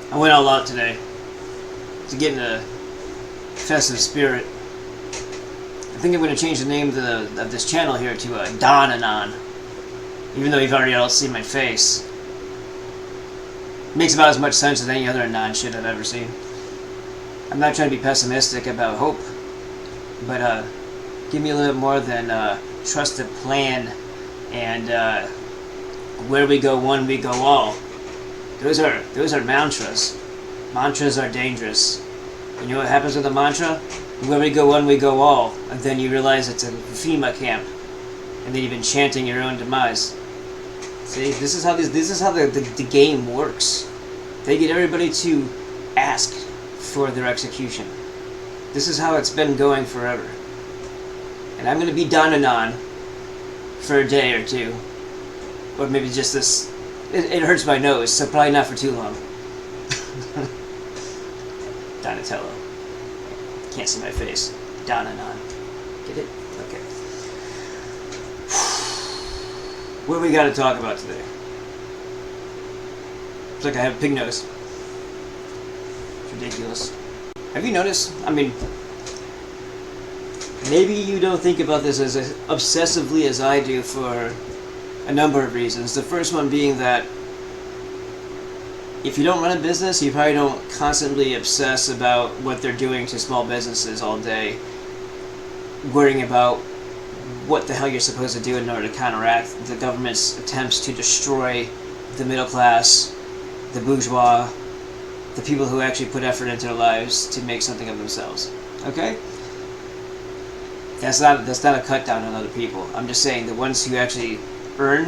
I went all out today to get in a festive spirit. I think I'm going to change the name of this channel here to Anon Anon, even though you've already all seen my face. It makes about as much sense as any other Anon shit I've ever seen. I'm not trying to be pessimistic about hope, but give me a little more than trust the plan and where we go one, we go all. Those are mantras. Mantras are dangerous. You know what happens with a mantra? Where we go one, we go all, and then you realize it's a FEMA camp, and then you've been chanting your own demise. See, this is how the game works. They get everybody to ask for their execution. This is how it's been going forever. And I'm going to be Anon for a day or two, or maybe just this. It hurts my nose, so probably not for too long. Donatello. Can't see my face. Anon. Get it? Okay. What do we got to talk about today? It's like I have a pig nose. It's ridiculous. Have you noticed? I mean, maybe you don't think about this as obsessively as I do for a number of reasons. The first one being that if you don't run a business, you probably don't constantly obsess about what they're doing to small businesses all day, worrying about what the hell you're supposed to do in order to counteract the government's attempts to destroy the middle class, the bourgeois, the people who actually put effort into their lives to make something of themselves. Okay? That's not a cut down on other people. I'm just saying the ones who actually earn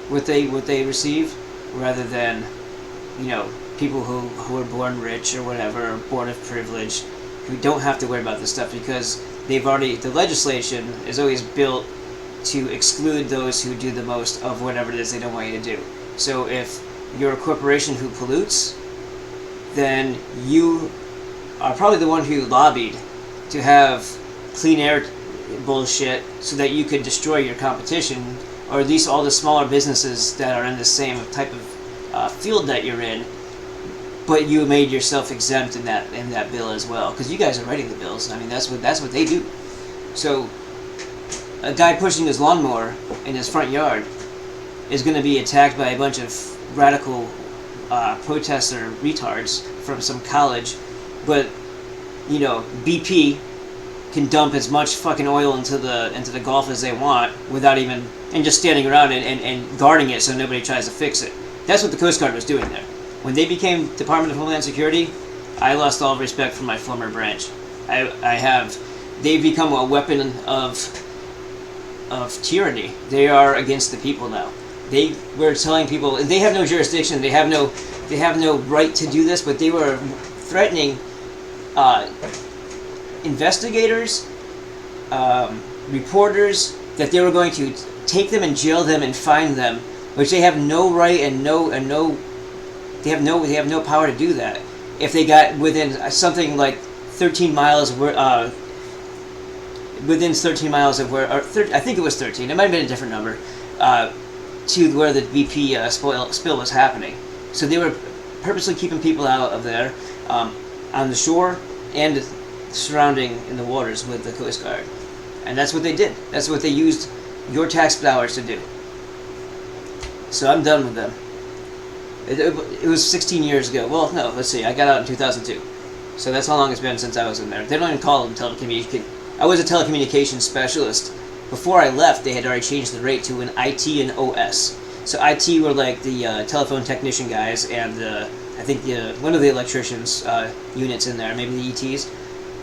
what they receive, rather than, you know, people who are born rich or whatever, or born of privilege, who don't have to worry about this stuff because the legislation is always built to exclude those who do the most of whatever it is they don't want you to do. So if you're a corporation who pollutes, then you are probably the one who lobbied to have clean air bullshit so that you could destroy your competition, or at least all the smaller businesses that are in the same type of field that you're in, but you made yourself exempt in that bill as well, because you guys are writing the bills. I mean, that's what they do. So a guy pushing his lawnmower in his front yard is going to be attacked by a bunch of radical protester retards from some college, but you know, BP can dump as much fucking oil into the Gulf as they want without even, and just standing around and guarding it so nobody tries to fix it. That's what the Coast Guard was doing there. When they became Department of Homeland Security, I lost all respect for my former branch. They've become a weapon of tyranny. They are against the people now. They were telling people, and they have no jurisdiction, they have no right to do this, but they were threatening investigators, reporters, that they were going to take them and jail them and fine them, which they have no right and they have no power to do that. If they got within something like 13 miles, within 13 miles of where, I think it was 13. It might have been a different number, to where the BP spill was happening. So they were purposely keeping people out of there, on the shore and surrounding in the waters with the Coast Guard. And that's what they did. That's what they used your tax dollars to do. So I'm done with them. It was 16 years ago. Well, no, let's see. I got out in 2002. So that's how long it's been since I was in there. They don't even call them telecommunications. I was a telecommunications specialist. Before I left, they had already changed the rate to an IT and OS. So IT were like the telephone technician guys, and I think one of the electricians units in there, maybe the ETs,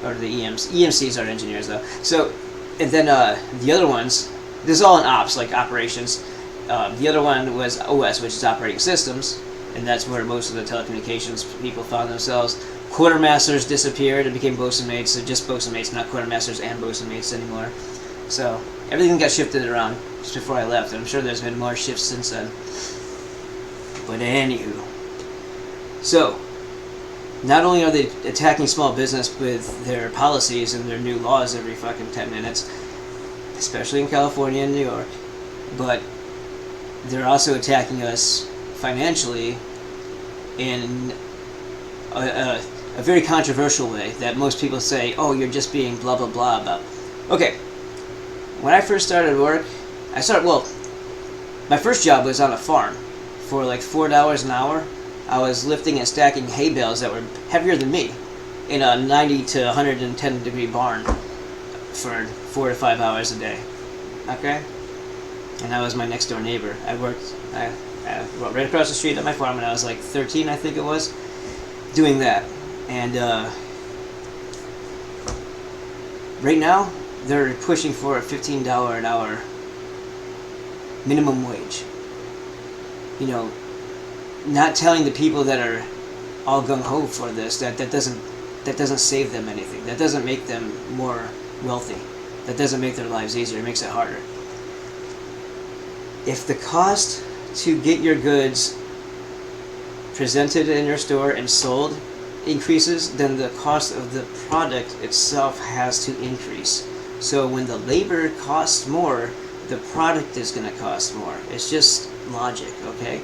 or the EMs. EMCs are engineers, though. So, and then the other ones, this is all in ops, like operations. The other one was OS, which is operating systems, and that's where most of the telecommunications people found themselves. Quartermasters disappeared and became bosun mates, so just bosun mates, not quartermasters and bosun mates anymore. So everything got shifted around just before I left, and I'm sure there's been more shifts since then. But anywho, so not only are they attacking small business with their policies and their new laws every fucking 10 minutes, especially in California and New York, but they're also attacking us financially in a very controversial way that most people say, oh, you're just being blah blah blah about. Okay, when I first started work, my first job was on a farm for like $4 an hour. I was lifting and stacking hay bales that were heavier than me in a 90 to 110 degree barn for 4 to 5 hours a day. Okay? And that was my next door neighbor. I worked right across the street at my farm when I was like 13, I think it was, doing that. And right now, they're pushing for a $15 an hour minimum wage. You know, not telling the people that are all gung-ho for this that doesn't save them anything. That doesn't make them more wealthy. That doesn't make their lives easier. It makes it harder. If the cost to get your goods presented in your store and sold increases, then the cost of the product itself has to increase. So when the labor costs more, the product is going to cost more. It's just logic, okay?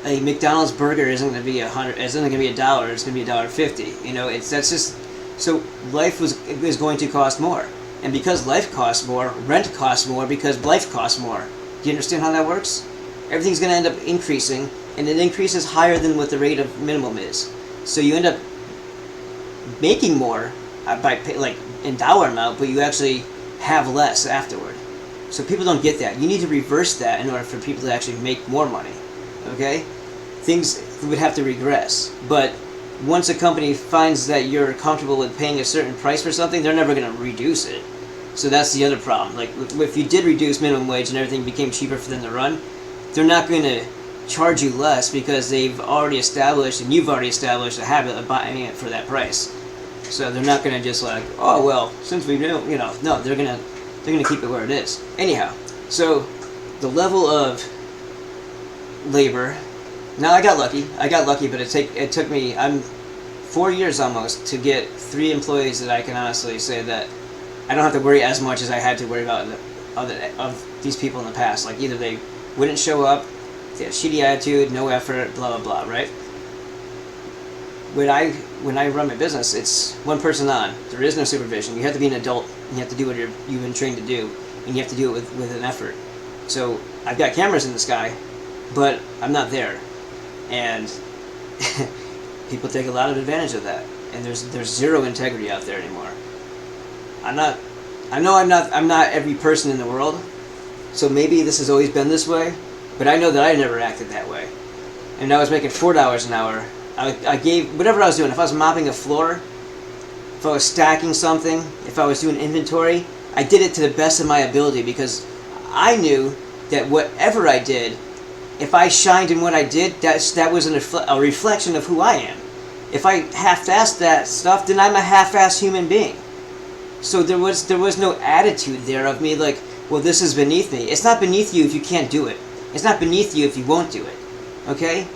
A McDonald's burger isn't going to be $100. Isn't going to be $1. It's going to be $1.50. You know, that's just so life is going to cost more, and because life costs more, rent costs more because life costs more. Do you understand how that works? Everything's going to end up increasing, and it increases higher than what the rate of minimum is. So you end up making more like in dollar amount, but you actually have less afterward. So people don't get that. You need to reverse that in order for people to actually make more money. Okay? Things would have to regress. But once a company finds that you're comfortable with paying a certain price for something, they're never going to reduce it. So that's the other problem. Like, if you did reduce minimum wage and everything became cheaper for them to run, they're not going to charge you less because they've already established, and you've already established a habit of buying it for that price. So they're not going to just like, oh, well, since we knew, you know, no, they're going to keep it where it is. Anyhow, so the level of labor. Now I got lucky, but it took me 4 years almost to get 3 employees that I can honestly say that I don't have to worry as much as I had to worry about of these people in the past. Like, either they wouldn't show up, they had shitty attitude, no effort, blah blah blah, right? When I run my business, it's one person on. There is no supervision. You have to be an adult. You have to do what you've been trained to do, and you have to do it with an effort. So I've got cameras in the sky, but I'm not there, and people take a lot of advantage of that. And there's zero integrity out there anymore. I'm not every person in the world, so maybe this has always been this way, but I know that I never acted that way. And I was making $4 an hour. I gave whatever I was doing. If I was mopping a floor, if I was stacking something, if I was doing inventory, I did it to the best of my ability because I knew that whatever I did, if I shined in what I did, that was a reflection of who I am. If I half-assed that stuff, then I'm a half-assed human being. So there was no attitude there of me like, well, this is beneath me. It's not beneath you if you can't do it. It's not beneath you if you won't do it. Okay?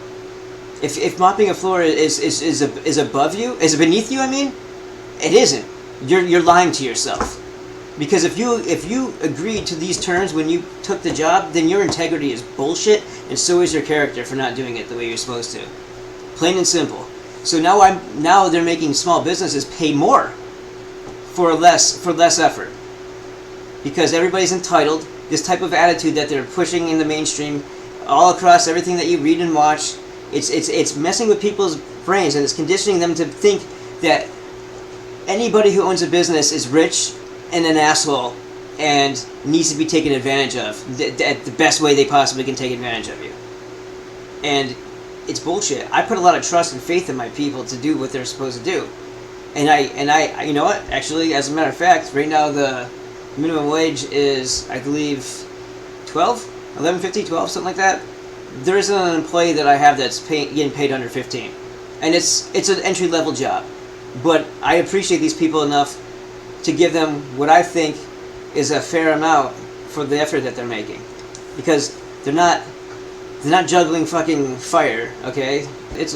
If mopping a floor is above you, is it beneath you? I mean, it isn't. You're lying to yourself. Because if you agreed to these terms when you took the job, then your integrity is bullshit, and so is your character for not doing it the way you're supposed to. Plain and simple. So now they're making small businesses pay more for less effort. Because everybody's entitled. This type of attitude that they're pushing in the mainstream, all across everything that you read and watch, it's messing with people's brains, and it's conditioning them to think that anybody who owns a business is rich and an asshole and needs to be taken advantage of the best way they possibly can take advantage of you. And it's bullshit. I put a lot of trust and faith in my people to do what they're supposed to do. And I you know what? Actually, as a matter of fact, right now the minimum wage is, I believe, $11.50, $12, something like that. There isn't an employee that I have that's getting paid under $15, and it's an entry level job. But I appreciate these people enough to give them what I think is a fair amount for the effort that they're making, because they're not juggling fucking fire. Okay, it's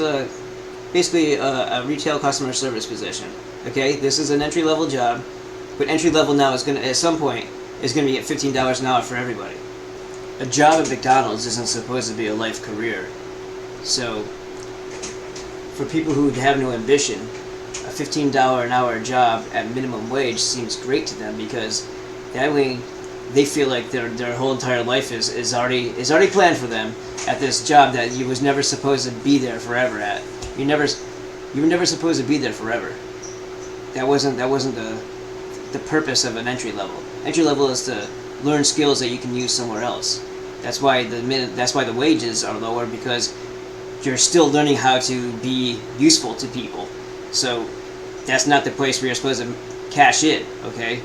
basically a retail customer service position. Okay, this is an entry level job, but entry level now is gonna, at some point, is gonna be at $15 an hour for everybody. A job at McDonald's isn't supposed to be a life career, so for people who have no ambition, a $15 an hour job at minimum wage seems great to them, because that way they feel like their whole entire life is already planned for them at this job that you was never supposed to be there forever at. You were never supposed to be there forever. That wasn't the purpose of an entry level. Entry level is to learn skills that you can use somewhere else. That's why the wages are lower, because you're still learning how to be useful to people. So that's not the place where you're supposed to cash in. Okay,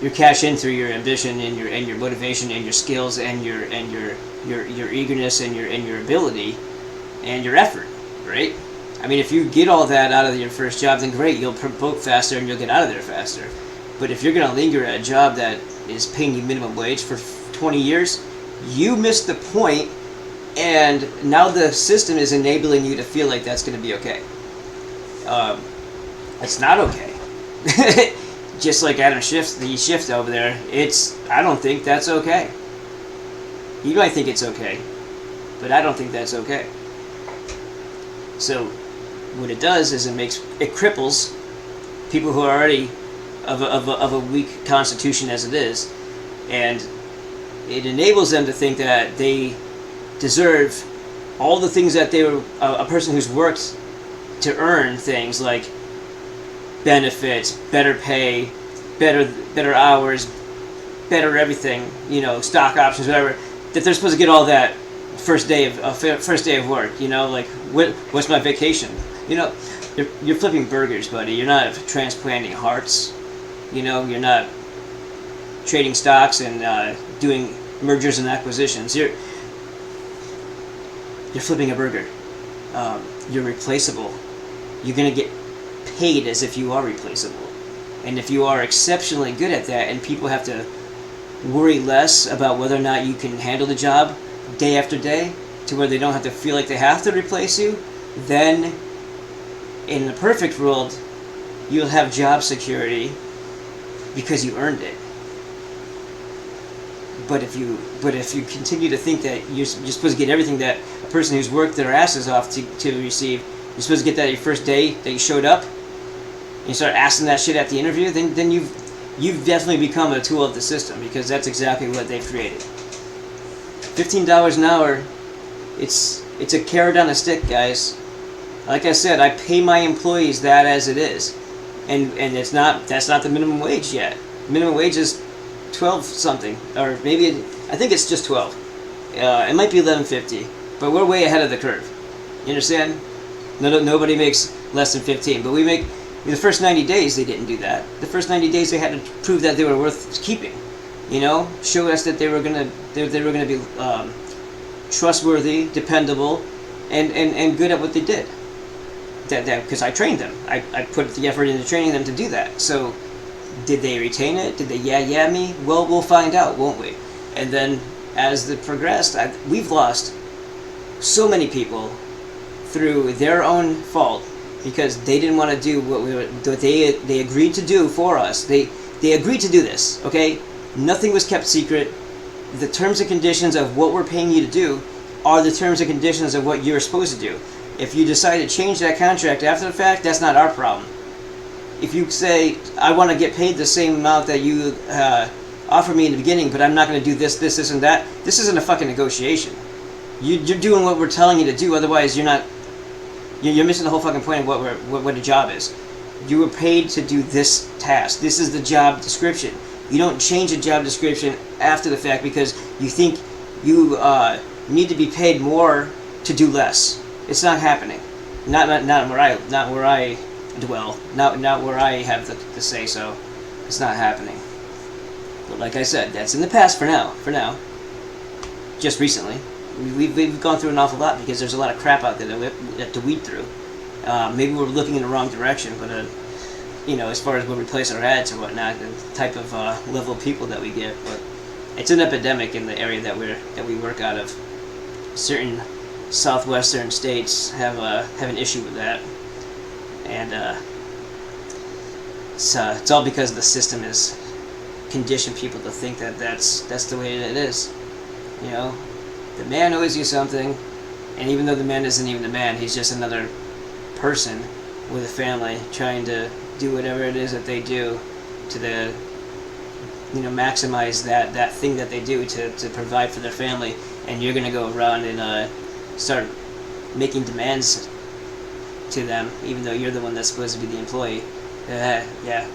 you cash in through your ambition and your motivation and your skills and your eagerness and your ability and your effort. Right? I mean, if you get all that out of your first job, then great, you'll promote faster and you'll get out of there faster. But if you're going to linger at a job that is paying you minimum wage for 20 years, you missed the point, and now the system is enabling you to feel like that's going to be okay. It's not okay. Just like Adam Schiff over there, I don't think that's okay. You might think it's okay, but I don't think that's okay. So what it does is it cripples people who are already of a weak constitution as it is, and it enables them to think that they deserve all the things that a person who's worked to earn things like benefits, better pay, better hours, better everything, stock options, whatever, that they're supposed to get all that first day of work. Like, what's my vacation? You're flipping burgers, buddy. You're not transplanting hearts. You're not trading stocks and doing mergers and acquisitions. You're flipping a burger. You're replaceable. You're going to get paid as if you are replaceable. And if you are exceptionally good at that, and people have to worry less about whether or not you can handle the job day after day, to where they don't have to feel like they have to replace you, then in the perfect world, you'll have job security because you earned it. But if you continue to think that you're supposed to get everything that a person who's worked their asses off to receive, you're supposed to get that your first day that you showed up, and you start asking that shit at the interview, then you've definitely become a tool of the system, because that's exactly what they've created. $15 an hour, it's a carrot on a stick, guys. Like I said, I pay my employees that as it is, and that's not the minimum wage yet. Minimum wage is 12 something, or maybe I think it's just 12. It might be $11.50, but we're way ahead of the curve. You understand? Nobody makes less than 15, but we make. The first 90 days they didn't do that. The first 90 days they had to prove that they were worth keeping. Show us that they were gonna be trustworthy, dependable, and good at what they did. That because I trained them. I put the effort into training them to do that. So did they retain it? Did they yeah me? Well, we'll find out, won't we? And then as it progressed, we've lost so many people through their own fault, because they didn't want to do what they agreed to do for us. They agreed to do this, okay? Nothing was kept secret. The terms and conditions of what we're paying you to do are the terms and conditions of what you're supposed to do. If you decide to change that contract after the fact, that's not our problem. If you say, I want to get paid the same amount that you offered me in the beginning, but I'm not going to do this, and that, this isn't a fucking negotiation. You're doing what we're telling you to do, otherwise you're missing the whole fucking point of what a job is. You were paid to do this task. This is the job description. You don't change a job description after the fact because you think you need to be paid more to do less. It's not happening. Not where I dwell. Not where I have the say so. It's not happening. But like I said, that's in the past for now. Just recently. We've gone through an awful lot because there's a lot of crap out there that we have to weed through. Maybe we're looking in the wrong direction, but as far as where we place our ads or whatnot, the type of level of people that we get, but it's an epidemic in the area that we work out of. Certain southwestern states have an issue with that, and it's all because the system has conditioned people to think that that's the way it is. The man owes you something, and even though the man isn't even the man, he's just another person with a family trying to do whatever it is that they do to maximize that thing that they do to provide for their family, and you're gonna go around and start making demands to them, even though you're the one that's supposed to be the employee. Yeah.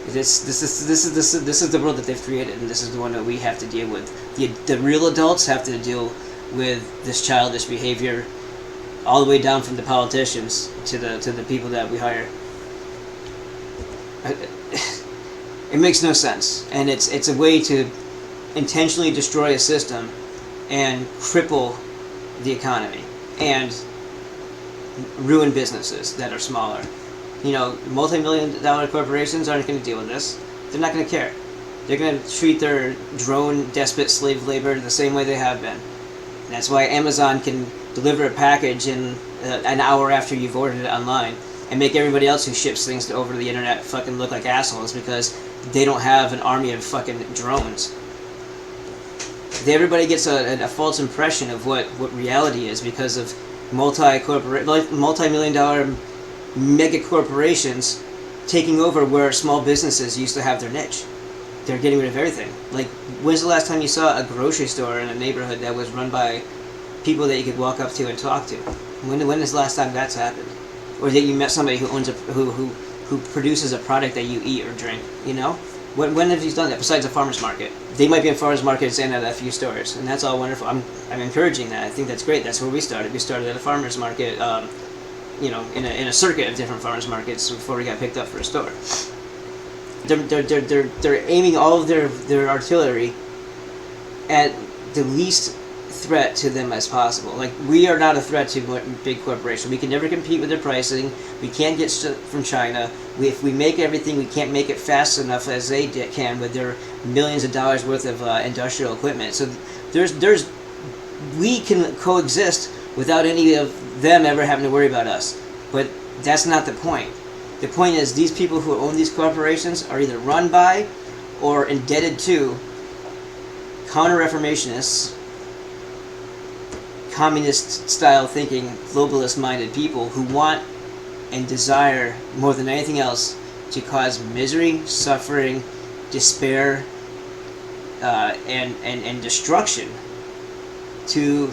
This is the world that they've created, and this is the one that we have to deal with. The real adults have to deal with this childish behavior, all the way down from the politicians to the people that we hire. It makes no sense, and it's a way to intentionally destroy a system and cripple the economy and ruin businesses that are smaller. Multi-million-dollar corporations aren't going to deal with this. They're not going to care. They're going to treat their drone despot slave labor the same way they have been. And that's why Amazon can deliver a package in an hour after you've ordered it online and make everybody else who ships things over the internet fucking look like assholes because they don't have an army of fucking drones. Everybody gets a false impression of what reality is because of multi-million-dollar mega corporations taking over where small businesses used to have their niche. They're getting rid of everything. Like, when's the last time you saw a grocery store in a neighborhood that was run by people that you could walk up to and talk to? When is the last time that's happened? Or that you met somebody who owns who produces a product that you eat or drink? When have you done that besides a farmer's market? They might be in farmers markets and at a few stores, and that's all wonderful. I'm encouraging that. I think that's great. That's where we started. We started at a farmer's market, in a circuit of different farmers markets before we got picked up for a store. They're aiming all of their artillery at the least threat to them as possible. Like, we are not a threat to big corporations. We can never compete with their pricing. We can't get stuff from China. If we make everything, we can't make it fast enough as they can with their millions of dollars worth of industrial equipment. So we can coexist without any of them ever having to worry about us. But that's not the point. The point is these people who own these corporations are either run by or indebted to counter-reformationists, communist-style thinking, globalist-minded people who want and desire more than anything else to cause misery, suffering, despair, and destruction to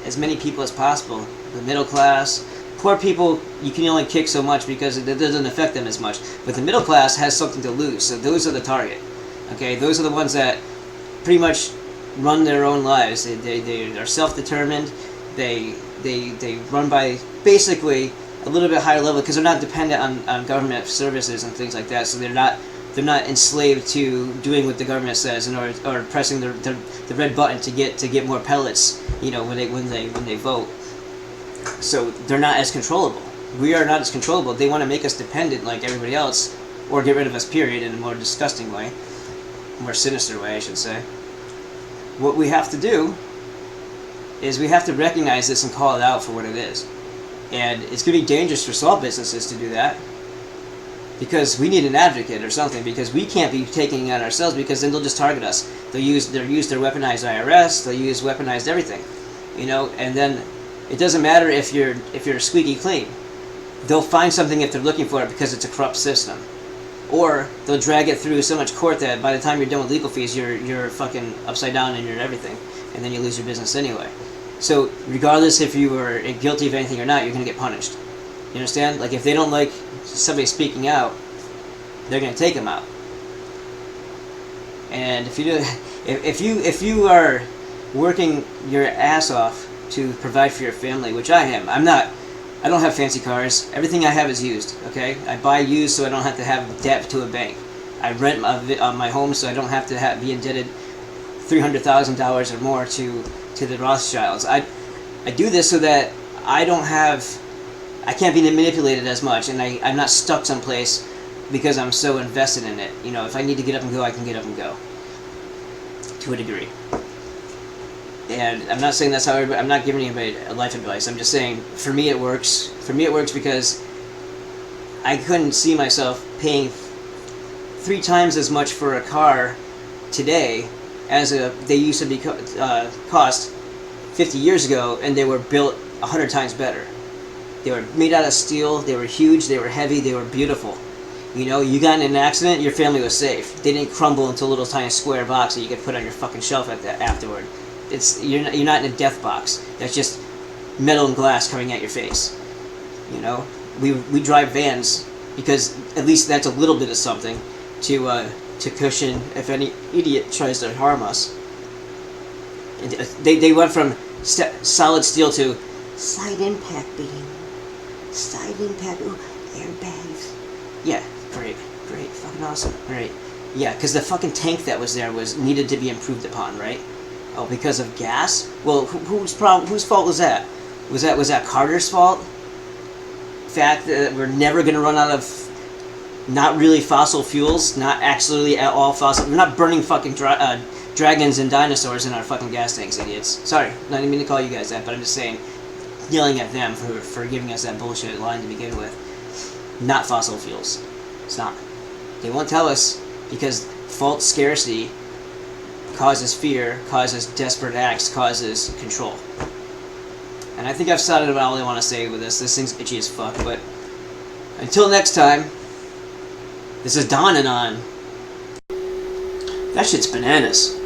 as many people as possible. The middle class, poor people, you can only kick so much because it doesn't affect them as much. But the middle class has something to lose, so those are the target. Okay, those are the ones that pretty much run their own lives. They are self-determined. They run by basically a little bit higher level because they're not dependent on government services and things like that. So they're not enslaved to doing what the government says or pressing the red button to get more pellets. When they vote. So they're not as controllable. We are not as controllable. They want to make us dependent like everybody else, or get rid of us, period, in a more disgusting way, more sinister way, I should say. What we have to do is we have to recognize this and call it out for what it is. And it's going to be dangerous for small businesses to do that because we need an advocate or something, because we can't be taking it on ourselves because then they'll just target us. They'll use their weaponized IRS, they'll use weaponized everything. And then it doesn't matter if you're squeaky clean. They'll find something if they're looking for it because it's a corrupt system. Or they'll drag it through so much court that by the time you're done with legal fees, you're fucking upside down and you're everything, and then you lose your business anyway. So regardless if you were guilty of anything or not, you're going to get punished. You understand? Like, if they don't like somebody speaking out, they're going to take them out. And if you are working your ass off to provide for your family, which I am, I don't have fancy cars. Everything I have is used, okay? I buy used so I don't have to have debt to a bank. I rent my home so I don't have to be indebted $300,000 or more to the Rothschilds. I do this so that I can't be manipulated as much, and I'm not stuck someplace because I'm so invested in it. If I need to get up and go, I can get up and go. To a degree. And I'm not saying that's how I'm not giving anybody life advice. I'm just saying, for me it works. For me it works because I couldn't see myself paying 3 times as much for a car today as they used to be cost 50 years ago, and they were built 100 times better. They were made out of steel. They were huge. They were heavy. They were beautiful. You know, you got in an accident, your family was safe. They didn't crumble into a little tiny square box that you could put on your fucking shelf afterward. You're not in a death box. That's just metal and glass coming at your face. You know, we drive vans because at least that's a little bit of something to cushion if any idiot tries to harm us. They went from solid steel to side impact beam, side impact, ooh, airbags. Yeah, great, fucking awesome, great. Yeah, because the fucking tank that was there needed to be improved upon, right? Oh, because of gas? Well, whose fault was that? Was that Carter's fault? Fact that we're never gonna run out of not really fossil fuels, not actually at all fossil. We're not burning fucking dragons and dinosaurs in our fucking gas tanks, idiots. Sorry, not even mean to call you guys that, but I'm just saying, yelling at them for giving us that bullshit line to begin with. Not fossil fuels. It's not. They won't tell us because false scarcity causes fear, causes desperate acts, causes control. And I think I've said about all I want to say with this. This thing's itchy as fuck, but until next time, this is Anon Anon. That shit's bananas.